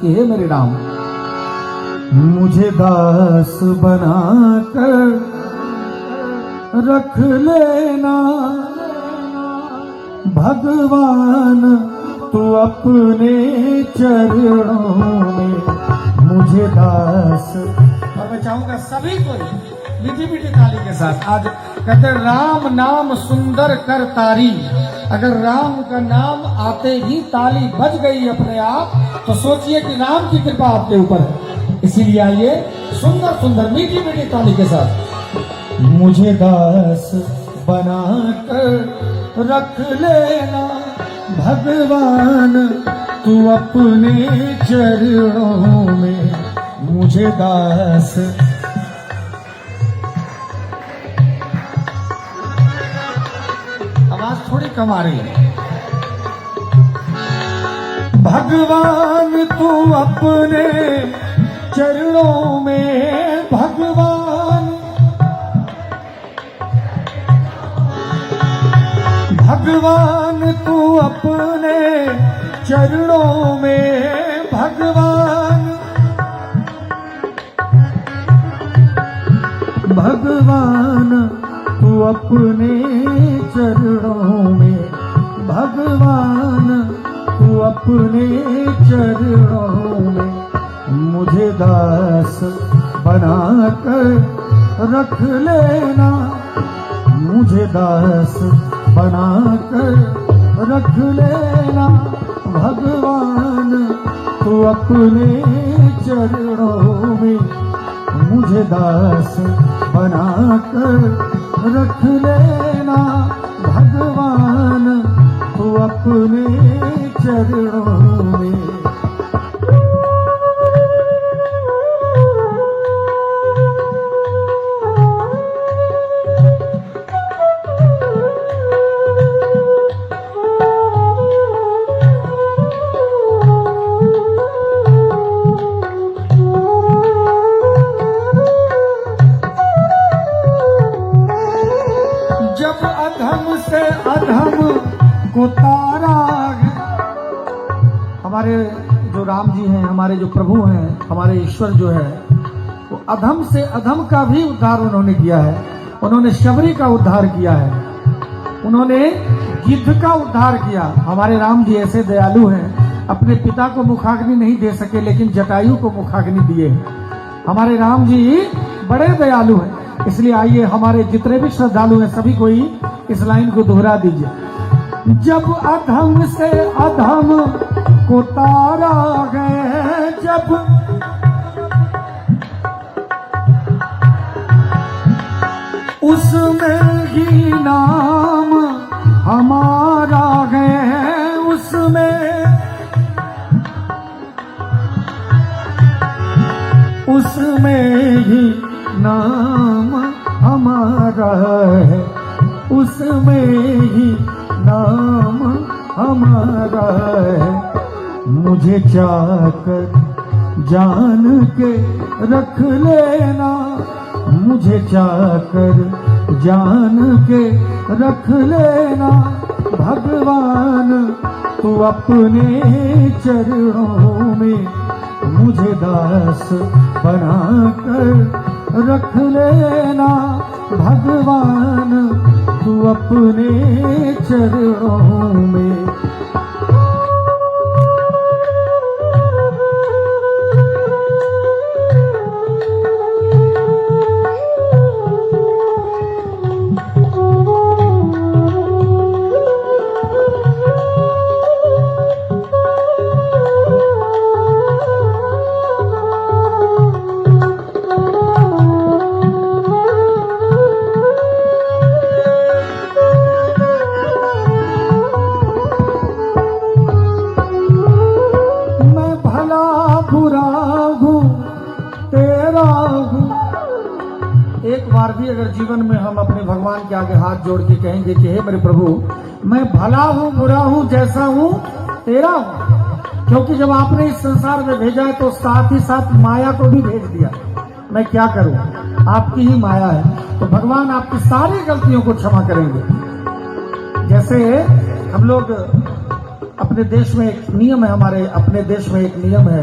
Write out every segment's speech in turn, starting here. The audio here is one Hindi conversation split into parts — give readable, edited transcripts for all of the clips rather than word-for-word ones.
कि हे मेरे राम, मुझे दास बनाकर रख लेना भगवान, तू अपने चरणों में मुझे दास। और मैं चाहूंगा सभी को मीठी मीठी ताली के साथ, आज कहते हैं राम नाम सुंदर कर तारी। अगर राम का नाम आते ही ताली बज गई अपने आप, तो सोचिए कि राम की कृपा आपके ऊपर है। इसीलिए आइए सुंदर सुंदर मीठी मीठी ताली के साथ, मुझे दास बनाकर रख लेना भगवान, तू अपने चरणों में मुझे दास। आवाज थोड़ी कम आ रही है। भगवान तू अपने चरणों में, भगवान भगवान तू अपने चरणों में, भगवान भगवान तू अपने चरणों में, भगवान तू अपने चरणों में मुझे दास बनाकर रख लेना, मुझे दास बनाकर रख लेना भगवान, तू अपने चरणों में मुझे दास बनाकर रख लेना भगवान, तू अपने चरणों में। अधम को तारा है। हमारे जो राम जी हैं, हमारे जो प्रभु हैं, हमारे ईश्वर जो है, वो अधम से अधम का भी उद्धार उन्होंने किया है। उन्होंने शबरी का उद्धार किया है, उन्होंने गिद्ध का उद्धार किया। हमारे राम जी ऐसे दयालु हैं, अपने पिता को मुखाग्नि नहीं दे सके लेकिन जटायु को मुखाग्नि दिए हैं। हमारे राम जी बड़े दयालु हैं। इसलिए आइए हमारे जितने भी श्रद्धालु हैं सभी कोई इस लाइन को दोहरा दीजिए। जब अधम से अधम को तारा गए, जब उसमें ही नाम हमारा है, उसमें ही नाम हमारा है, उसमें ही नाम हमारा है। मुझे चाहकर जान के रख लेना, मुझे चाहकर जान के रख लेना भगवान, तू अपने चरणों में मुझे दास बनाकर रख लेना भगवान, तू अपने चरणों में। एक बार भी अगर जीवन में हम अपने भगवान के आगे हाथ जोड़ के कहेंगे कि हे मेरे प्रभु, मैं भला हूँ बुरा हूँ जैसा हूँ तेरा हूँ, क्योंकि जब आपने इस संसार में भेजा है तो साथ ही साथ माया को भी भेज दिया। मैं क्या करूँ, आपकी ही माया है, तो भगवान आपकी सारी गलतियों को क्षमा करेंगे। जैसे हम लोग अपने देश में एक नियम है, हमारे अपने देश में एक नियम है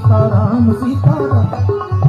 सीताराम सीताराम